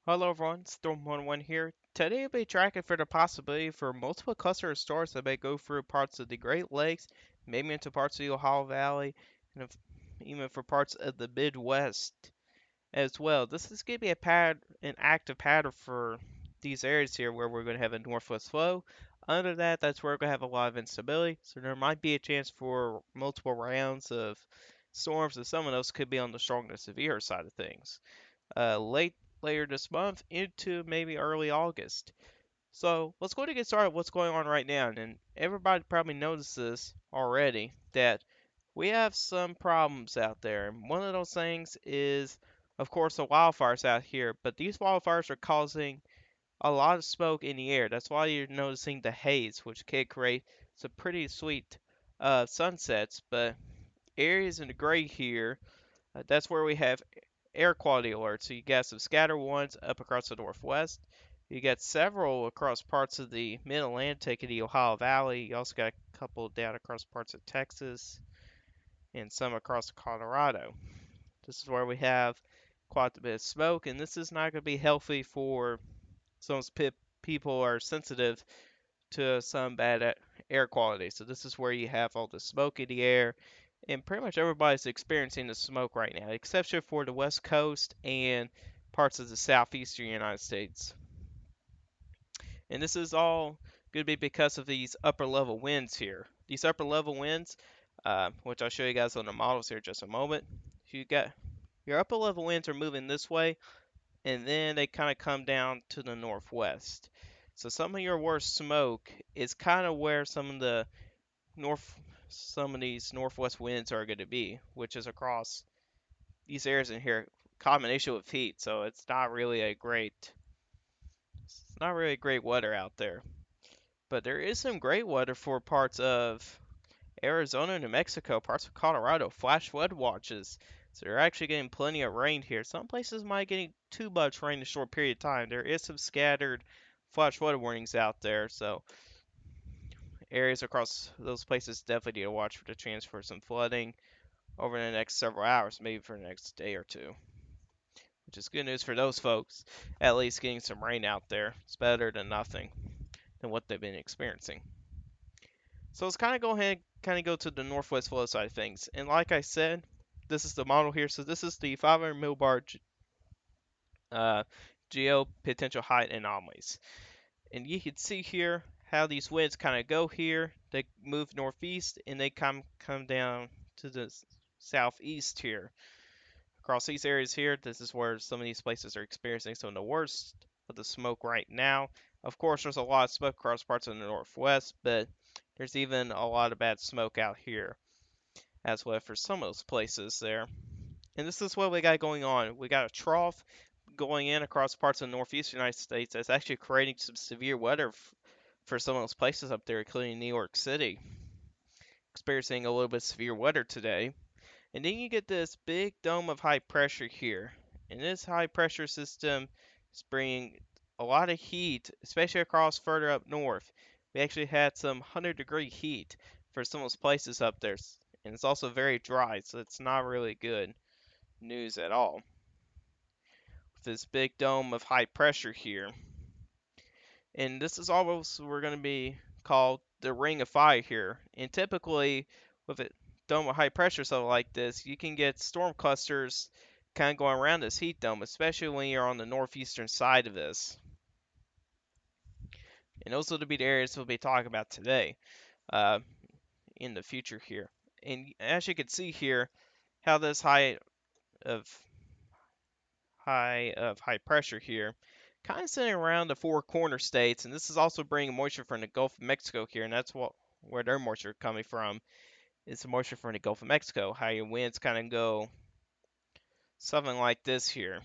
Hello everyone, Storm11 here. Today I'll be tracking for the possibility for multiple cluster of storms that may go through parts of the Great Lakes, maybe into parts of the Ohio Valley, and even for parts of the Midwest as well. This is going to be an active pattern for these areas here where we're going to have a northwest flow. Under that, that's where we're going to have a lot of instability, so there might be a chance for multiple rounds of storms, and some of those could be on the strong to severe side of things late later this month into maybe early August. So let's go to get started. What's going on right now? And everybody probably noticed this already that we have some problems out there. And one of those things is, of course, the wildfires out here. But these wildfires are causing a lot of smoke in the air. That's why you're noticing the haze, which can create some pretty sweet sunsets. But areas in the gray here, that's where we have air quality alerts. So you got some scattered ones up across the northwest. You got several across parts of the mid-Atlantic and the Ohio Valley. You also got a couple down across parts of Texas and some across Colorado. This is where we have quite a bit of smoke, and this is not going to be healthy for some people are sensitive to some bad air quality. So this is where you have all the smoke in the air, and pretty much everybody's experiencing the smoke right now, except for the West Coast and parts of the southeastern United States. And this is all going to be because of these upper level winds here. These upper level winds, which I'll show you guys on the models here in just a moment. You got your upper level winds are moving this way, and then they kind of come down to the northwest. So some of your worst smoke is kind of where north, some of these northwest winds are going to be, which is across these areas in here, combination with heat. So it's not really great weather out there. But there is some great weather for parts of Arizona, New Mexico, parts of Colorado, flash flood watches. So they're actually getting plenty of rain here. Some places might get too much rain in a short period of time. There is some scattered flash flood warnings out there, so areas across those places definitely need to watch for the chance for some flooding over the next several hours, maybe for the next day or two. Which is good news for those folks. At least getting some rain out there. It's better than nothing than what they've been experiencing. So let's kind of go ahead and kind of go to the northwest flow side of things. And like I said, this is the model here. So this is the 500 millibar uh, geo potential height anomalies. And you can see here how these winds kind of go here. They move northeast and they come down to the southeast here. Across these areas here, this is where some of these places are experiencing some of the worst of the smoke right now. Of course, there's a lot of smoke across parts of the northwest, but there's even a lot of bad smoke out here as well for some of those places there. And this is what we got going on. We got a trough going in across parts of the northeast United States that's actually creating some severe weather for some of those places up there, including New York City, experiencing a little bit of severe weather today. And then you get this big dome of high pressure here. And this high pressure system is bringing a lot of heat, especially across further up north. We actually had some 100-degree heat for some of those places up there. And it's also very dry, so it's not really good news at all. With this big dome of high pressure here. And this is almost we're going to be called the ring of fire here. And typically, with a dome with high pressure something like this, you can get storm clusters kind of going around this heat dome, especially when you're on the northeastern side of this. And those will be the areas we'll be talking about today uh, in the future here. And as you can see here, how this of high pressure here kind of sitting around the four corner states, and this is also bringing moisture from the Gulf of Mexico here, and that's where their moisture coming from. It's the moisture from the Gulf of Mexico. How your winds kind of go something like this here.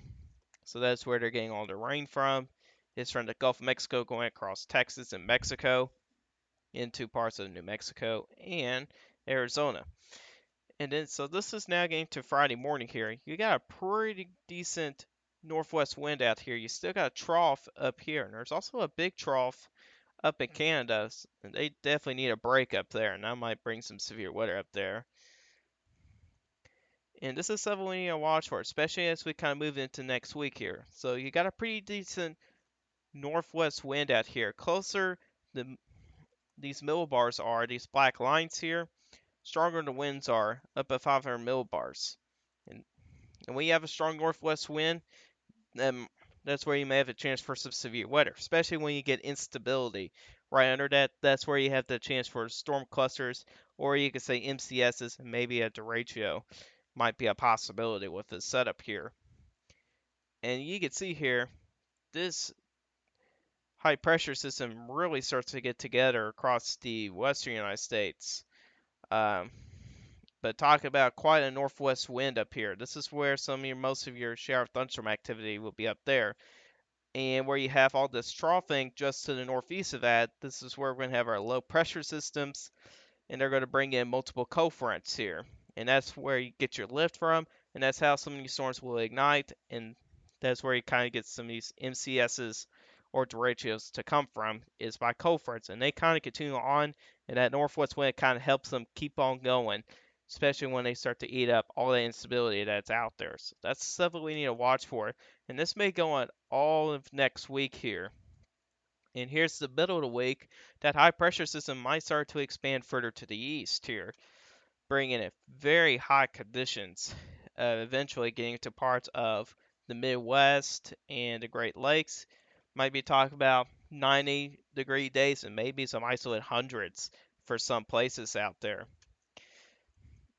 So that's where they're getting all the rain from. It's from the Gulf of Mexico going across Texas and Mexico into parts of New Mexico and Arizona. And then, so this is now getting to Friday morning here. You got a pretty decent northwest wind out here. You still got a trough up here, and there's also a big trough up in Canada. And they definitely need a break up there, and that might bring some severe weather up there. And this is something we need to watch for, especially as we kind of move into next week here. So you got a pretty decent northwest wind out here. Closer the these millibars are, these black lines here, stronger the winds are, up at 500 millibars. And, and when you have a strong northwest wind, then that's where you may have a chance for some severe weather, especially when you get instability. Right under that, that's where you have the chance for storm clusters, or you could say MCSs, and maybe a derecho might be a possibility with this setup here. And you can see here, this high pressure system really starts to get together across the western United States. Um, but talk about quite a northwest wind up here. This is where most of your shower thunderstorm activity will be up there. And where you have all this troughing just to the northeast of that, this is where we're going to have our low pressure systems, and they're going to bring in multiple cold fronts here. And that's where you get your lift from, and that's how some of these storms will ignite, and that's where you kind of get some of these MCSs or derechos to come from, is by cold fronts. And they kind of continue on, and that northwest wind kind of helps them keep on going, especially when they start to eat up all the instability that's out there. So that's something we need to watch for. And this may go on all of next week here. And here's the middle of the week. That high pressure system might start to expand further to the east here, bringing it very hot conditions, eventually getting to parts of the Midwest and the Great Lakes. Might be talking about 90-degree days and maybe some isolated hundreds for some places out there.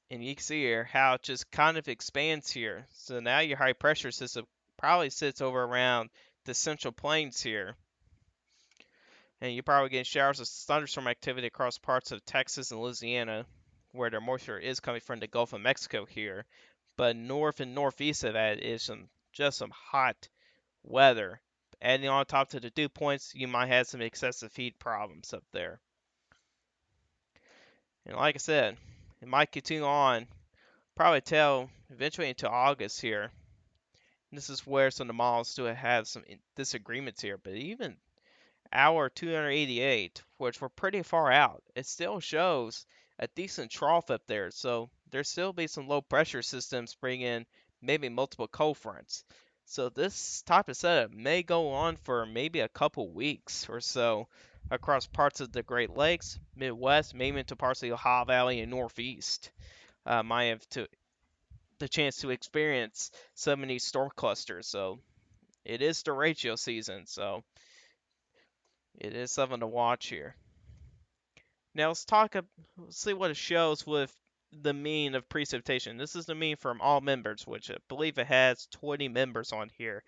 And you can see here how it just kind of expands here. So now your high pressure system probably sits over around the central plains here. And you're probably getting showers of thunderstorm activity across parts of Texas and Louisiana, where the moisture is coming from the Gulf of Mexico here. But north and northeast of that is just some hot weather. Adding on top to the dew points, you might have some excessive heat problems up there. And like I said, it might continue on, probably till eventually into August here. This is where some of the models still have some disagreements here, but even hour 288, which we're pretty far out, it still shows a decent trough up there. So there still be some low pressure systems bringing maybe multiple cold fronts. So this type of setup may go on for maybe a couple weeks or so across parts of the Great Lakes, Midwest, maybe into parts of the Ohio Valley and Northeast. Might have the chance to experience some of these storm clusters. So it is derecho season, so it is something to watch here. Now let's see what it shows with the mean of precipitation. This is the mean from all members, which I believe it has 20 members on here.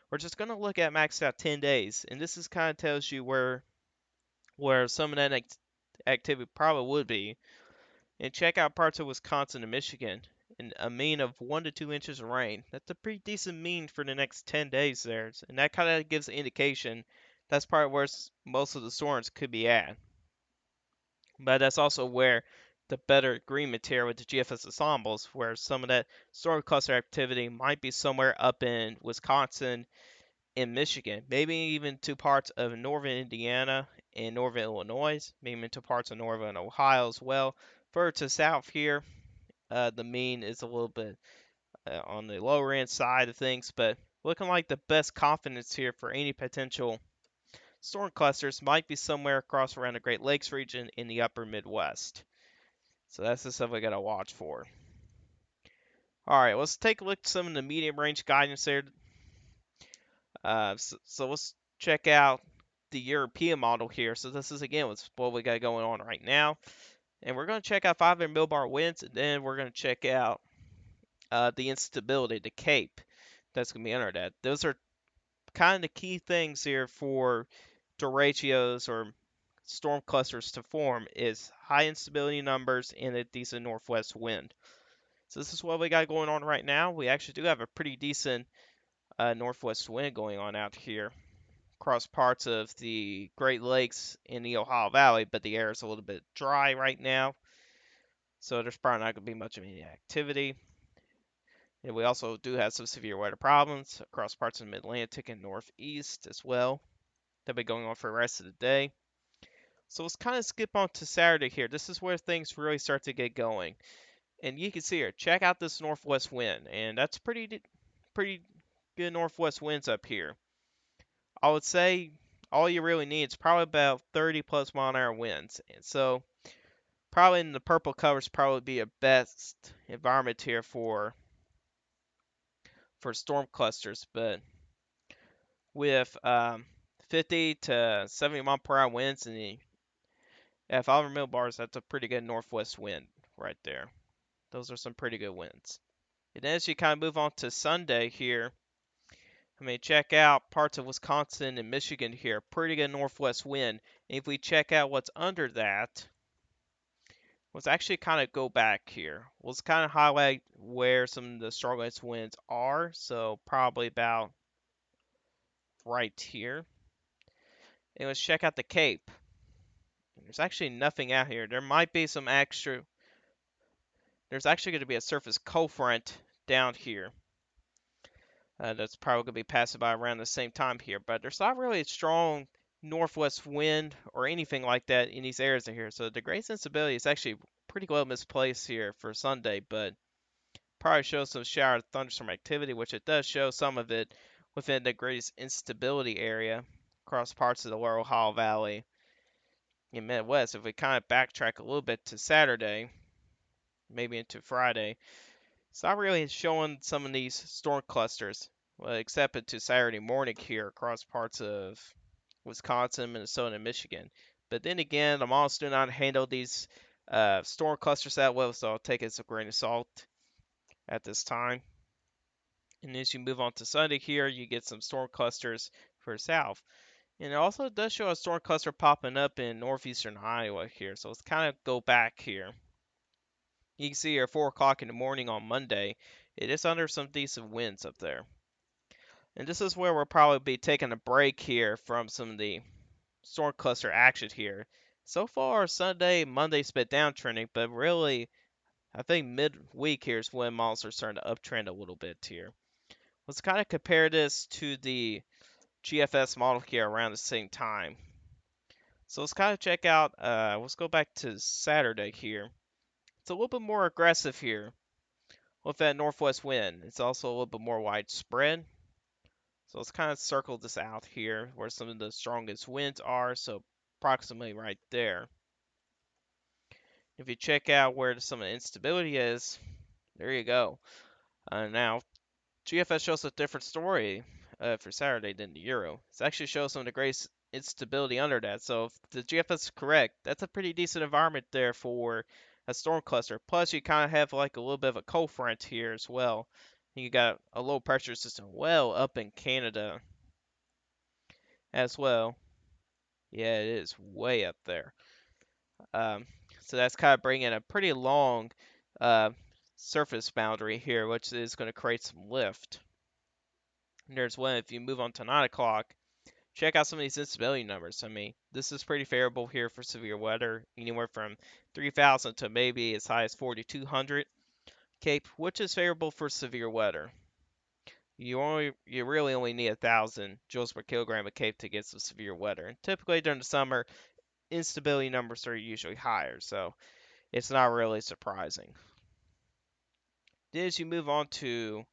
We're just going to look at maxed out 10 days, and this is kind of tells you where some of that activity probably would be. And check out parts of Wisconsin and Michigan, and a mean of 1 to 2 inches of rain. That's a pretty decent mean for the next 10 days there, and that kind of gives an indication that's probably where most of the storms could be at. But that's also where the better agreement here with the GFS ensembles, where some of that storm cluster activity might be somewhere up in Wisconsin and Michigan, maybe even to parts of northern Indiana and northern Illinois, maybe into parts of northern Ohio as well. Further to south here, the mean is a little bit on the lower end side of things, but looking like the best confidence here for any potential storm clusters might be somewhere across around the Great Lakes region in the upper Midwest. So that's the stuff we got to watch for. All right, let's take a look at some of the medium range guidance there. So let's check out the European model here. So this is again what we got going on right now. And we're going to check out 500 millibar winds, and then we're going to check out the instability, the CAPE that's going to be under that. Those are kind of the key things here for derechos or storm clusters to form is high instability numbers and a decent northwest wind. So this is what we got going on right now. We actually do have a pretty decent northwest wind going on out here across parts of the Great Lakes in the Ohio Valley, but the air is a little bit dry right now, so there's probably not going to be much of any activity. And we also do have some severe weather problems across parts of the Mid-Atlantic and Northeast as well. That'll be going on for the rest of the day. So let's kind of skip on to Saturday here. This is where things really start to get going. And you can see here, check out this northwest wind, and that's pretty good northwest winds up here. I would say all you really need is probably about 30 plus mile an hour winds. And so probably in the purple covers probably be a best environment here for storm clusters, but with 50 to 70 mile per hour winds and the F5 millibars, that's a pretty good northwest wind right there. Those are some pretty good winds. And as you kind of move on to Sunday here, I mean, check out parts of Wisconsin and Michigan here. Pretty good northwest wind. And if we check out what's under that, let's actually kind of go back here. Let's kind of highlight where some of the strongest winds are. So probably about right here. And let's check out the Cape. There's actually nothing out here. There might be some extra. There's actually going to be a surface cold front down here. That's probably going to be passing by around the same time here, but there's not really a strong northwest wind or anything like that in these areas here. So the great sensibility is actually pretty well misplaced here for Sunday, but probably shows some shower thunderstorm activity, which it does show some of it within the greatest instability area across parts of the Lower Ohio Valley in Midwest. If we kind of backtrack a little bit to Saturday, maybe into Friday, it's not really showing some of these storm clusters, well, except to Saturday morning here across parts of Wisconsin, Minnesota, and Michigan. But then again, the models do not handle these storm clusters that well, so I'll take it as a grain of salt at this time. And as you move on to Sunday here, you get some storm clusters for south. And it also does show a storm cluster popping up in northeastern Iowa here, so let's kind of go back here. You can see here 4 o'clock in the morning on Monday, it is under some decent winds up there. And this is where we'll probably be taking a break here from some of the storm cluster action here. So far, Sunday, Monday's been downtrending, but really, I think midweek here is when models are starting to uptrend a little bit here. Let's kind of compare this to the GFS model here around the same time. So let's kind of check out, let's go back to Saturday here. It's a little bit more aggressive here with that northwest wind. It's also a little bit more widespread. So let's kind of circle this out here where some of the strongest winds are. So approximately right there. If you check out where some of the instability is, there you go. Now, GFS shows a different story for Saturday than the Euro. It actually shows some of the greatest instability under that. So if the GFS is correct, that's a pretty decent environment there for a storm cluster. Plus, you kind of have like a little bit of a cold front here as well. You got a low pressure system well up in Canada as well. Yeah, it is way up there. Um, so that's kind of bringing a pretty long uh, surface boundary here, which is going to create some lift. And there's one, if you move on to 9 o'clock, check out some of these instability numbers. I mean, this is pretty favorable here for severe weather, anywhere from 3,000 to maybe as high as 4,200 Cape, which is favorable for severe weather. You really only need 1,000 joules per kilogram of Cape to get some severe weather. And typically during the summer, instability numbers are usually higher, so it's not really surprising. Then as you move on to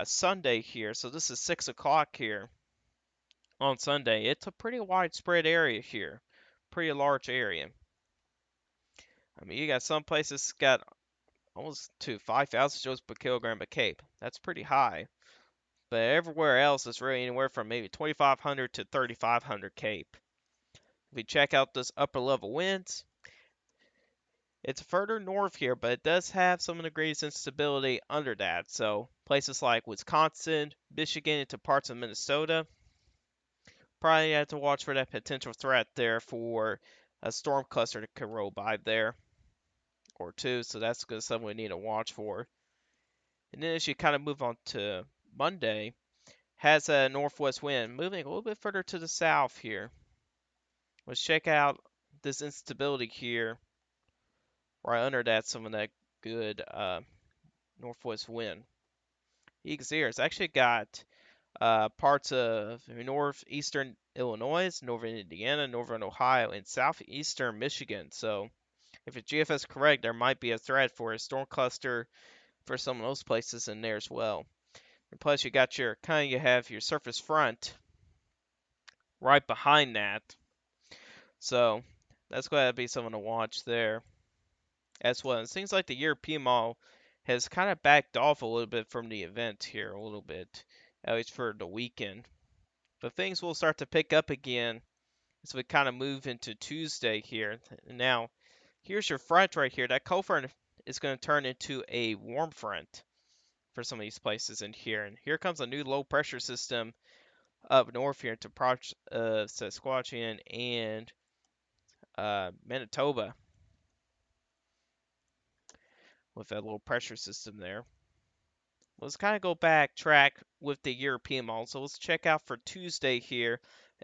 Sunday here, so this is 6 o'clock here on Sunday. It's a pretty widespread area here, pretty large area. I mean, you got some places got almost to 5,000 joules per kilogram of Cape. That's pretty high. But everywhere else is really anywhere from maybe 2,500 to 3,500 Cape. If we check out this upper level winds, it's further north here, but it does have some of the greatest instability under that. So places like Wisconsin, Michigan, into parts of Minnesota, probably have to watch for that potential threat there for a storm cluster that could roll by there or two. So that's something we need to watch for. And then as you kind of move on to Monday, has a northwest wind moving a little bit further to the south here. Let's check out this instability here. Right under that, some of that good northwest wind. You can see here, it's actually got parts of northeastern Illinois, northern Indiana, northern Ohio, and southeastern Michigan. So If your GFS is correct, there might be a threat for a storm cluster for some of those places in there as well. And plus, you got your you have your surface front right behind that, so that's going to be something to watch there as well. It seems like the European mall has kind of backed off a little bit from the event here, a little bit, at least for the weekend. But things will start to pick up again as we kind of move into Tuesday here. Now, here's your front right here. That cold front is going to turn into a warm front for some of these places in here. And here comes a new low pressure system up north here to Saskatchewan and Manitoba with that low pressure system there. Let's kind of go back track with the European model. So let's check out for Tuesday here.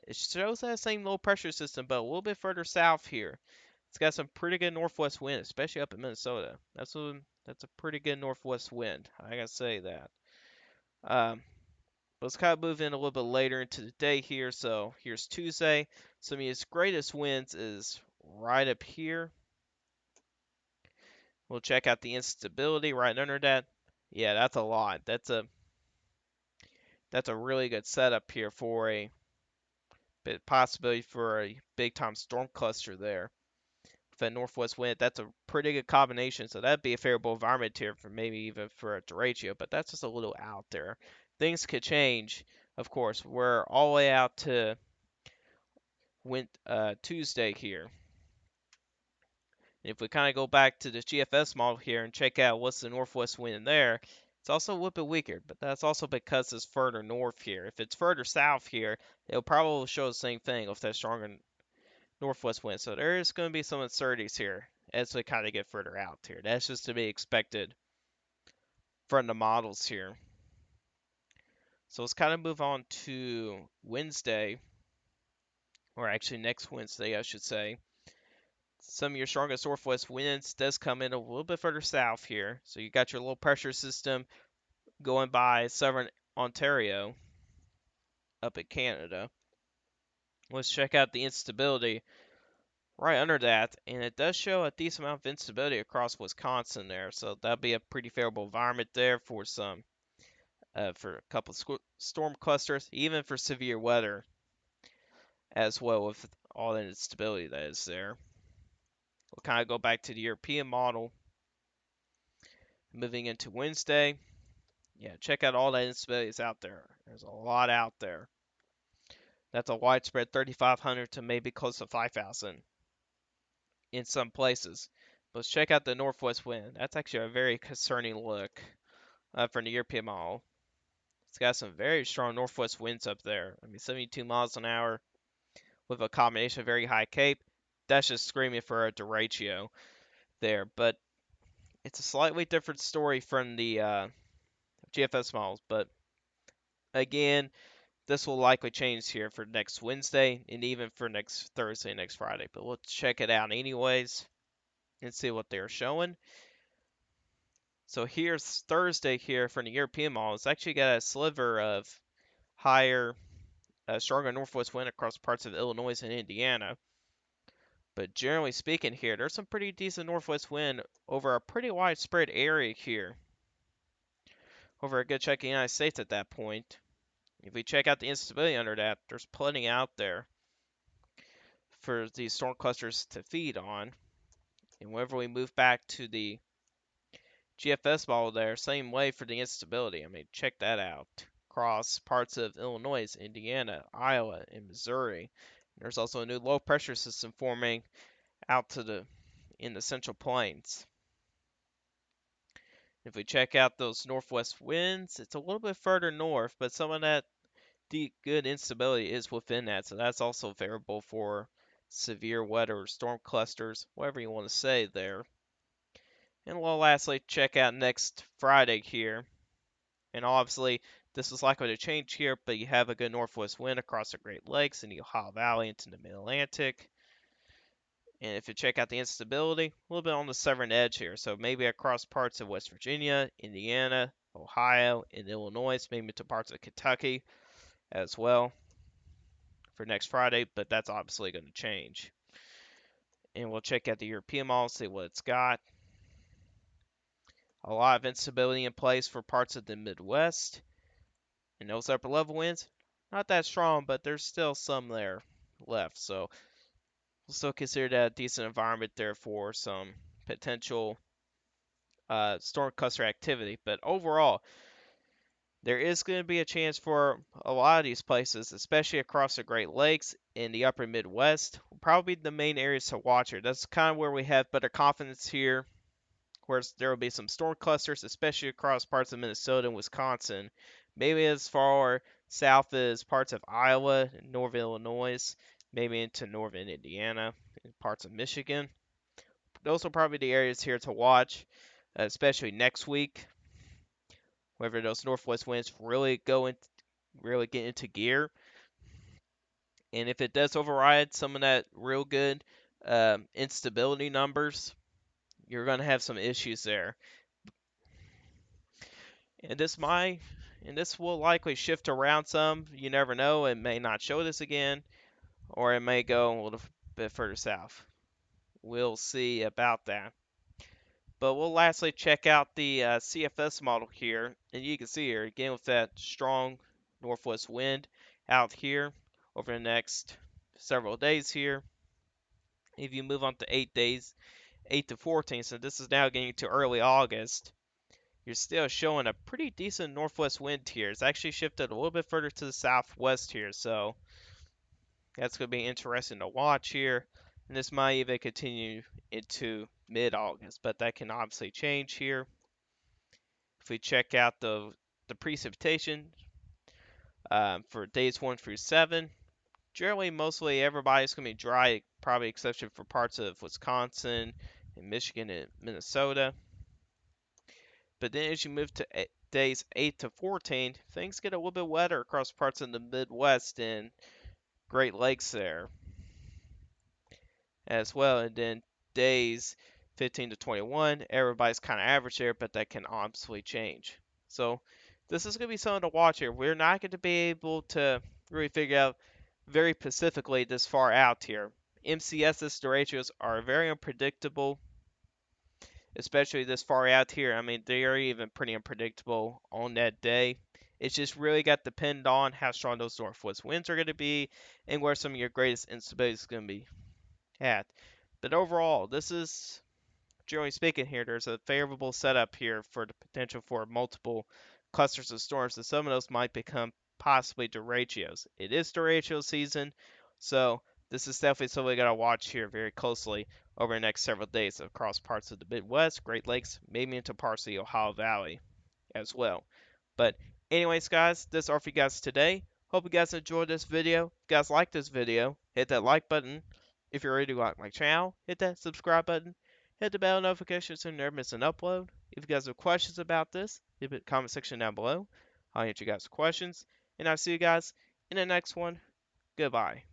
It shows that same low pressure system, but a little bit further south here. It's got some pretty good northwest wind, especially up in Minnesota. That's a pretty good northwest wind. I gotta say that. Um, let's kind of move in a little bit later into the day here. So here's Tuesday. Some of its greatest winds is right up here. We'll check out the instability right under that. Yeah, that's a lot. That's a really good setup here for a possibility for a big time storm cluster there. With that northwest wind, that's a pretty good combination. So that'd be a favorable environment here for maybe even for a derecho, but that's just a little out there. Things could change, of course. We're all the way out to Tuesday here. If we kind of go back to the GFS model here and check out what's the northwest wind in there, it's also a little bit weaker, but that's also because it's further north here. If it's further south here, it'll probably show the same thing with that stronger northwest wind. So there is going to be some uncertainties here as we kind of get further out here. That's just to be expected from the models here. So let's kind of move on to Wednesday, or actually next Wednesday, I should say. Some of your strongest northwest winds does come in a little bit further south here. So you got your low pressure system going by southern Ontario up in Canada. Let's check out the instability right under that, and it does show a decent amount of instability across Wisconsin there, so that'll be a pretty favorable environment there for for a couple of storm clusters, even for severe weather as well with all the instability that is there. We'll kind of go back to the European model. Moving into Wednesday, yeah, check out all that instability is out there. There's a lot out there. That's a widespread 3,500 to maybe close to 5,000 in some places. But let's check out the northwest wind. That's actually a very concerning look from the European model. It's got some very strong northwest winds up there. I mean, 72 miles an hour with a combination of very high cape. That's just screaming for a derecho there. But it's a slightly different story from the GFS models. But again, this will likely change here for next Wednesday and even for next Thursday, next Friday. But we'll check it out anyways and see what they're showing. So here's Thursday here for the European model. It's actually got a sliver of higher, stronger northwest wind across parts of Illinois and Indiana. But generally speaking here, there's some pretty decent northwest wind over a pretty widespread area here. Over a good chunk of the United States at that point. If we check out the instability under that, there's plenty out there for these storm clusters to feed on. And whenever we move back to the GFS model there, same way for the instability. I mean, check that out. Across parts of Illinois, Indiana, Iowa, and Missouri. There's also a new low pressure system forming out in the Central Plains. If we check out those northwest winds, it's a little bit further north, but some of that deep good instability is within that, so that's also favorable for severe weather or storm clusters, whatever you want to say there. And we'll lastly check out next Friday here. And obviously, this is likely to change here, but you have a good northwest wind across the Great Lakes and the Ohio Valley into the Mid-Atlantic. And if you check out the instability, a little bit on the southern edge here. So maybe across parts of West Virginia, Indiana, Ohio, and Illinois, maybe to parts of Kentucky as well for next Friday, but that's obviously going to change. And we'll check out the European model, see what it's got. A lot of instability in place for parts of the Midwest. And those upper level winds, not that strong, but there's still some there left. So we'll still consider that a decent environment there for some potential storm cluster activity. But overall, there is going to be a chance for a lot of these places, especially across the Great Lakes in the upper Midwest, probably the main areas to watch here. That's kind of where we have better confidence here, where there will be some storm clusters, especially across parts of Minnesota and Wisconsin, maybe as far south as parts of Iowa and northern Illinois, maybe into northern Indiana and parts of Michigan. Those will probably be the areas here to watch, especially next week, whether those northwest winds really get into gear. And if it does override some of that real good instability numbers, you're going to have some issues there. And this will likely shift around some. You never know. It may not show this again, or it may go a little bit further south. We'll see about that. But we'll lastly check out the CFS model here, and you can see here again with that strong northwest wind out here over the next several days here. If you move on to 8 days, 8 to 14, so this is now getting to early August, you're still showing a pretty decent northwest wind here. It's actually shifted a little bit further to the southwest here, so that's going to be interesting to watch here. And this might even continue into mid-August, but that can obviously change here. If we check out the precipitation for days 1 through 7, generally mostly everybody's going to be dry, probably exception for parts of Wisconsin and Michigan and Minnesota. But then as you move to days 8 to 14, things get a little bit wetter across parts of the Midwest and Great Lakes there as well. And then days 15 to 21, everybody's kind of average there, but that can obviously change. So this is going to be something to watch here. We're not going to be able to really figure out very specifically this far out here. MCS's derechos are very unpredictable, especially this far out here. I mean, they are even pretty unpredictable on that day. It's just really got to depend on how strong those northwest winds are going to be and where some of your greatest instability is going to be at. But overall, this is, generally speaking here, there's a favorable setup here for the potential for multiple clusters of storms, and some of those might become possibly derechos. It is derecho season, so this is definitely something we got to watch here very closely over the next several days across parts of the Midwest, Great Lakes, maybe into parts of the Ohio Valley as well. But anyways, guys, that's all for you guys today. Hope you guys enjoyed this video. If you guys like this video, hit that like button. If you're ready to like my channel, hit that subscribe button. Hit the bell notification so you never miss an upload. If you guys have questions about this, leave it in the comment section down below. I'll answer you guys' questions. And I'll see you guys in the next one. Goodbye.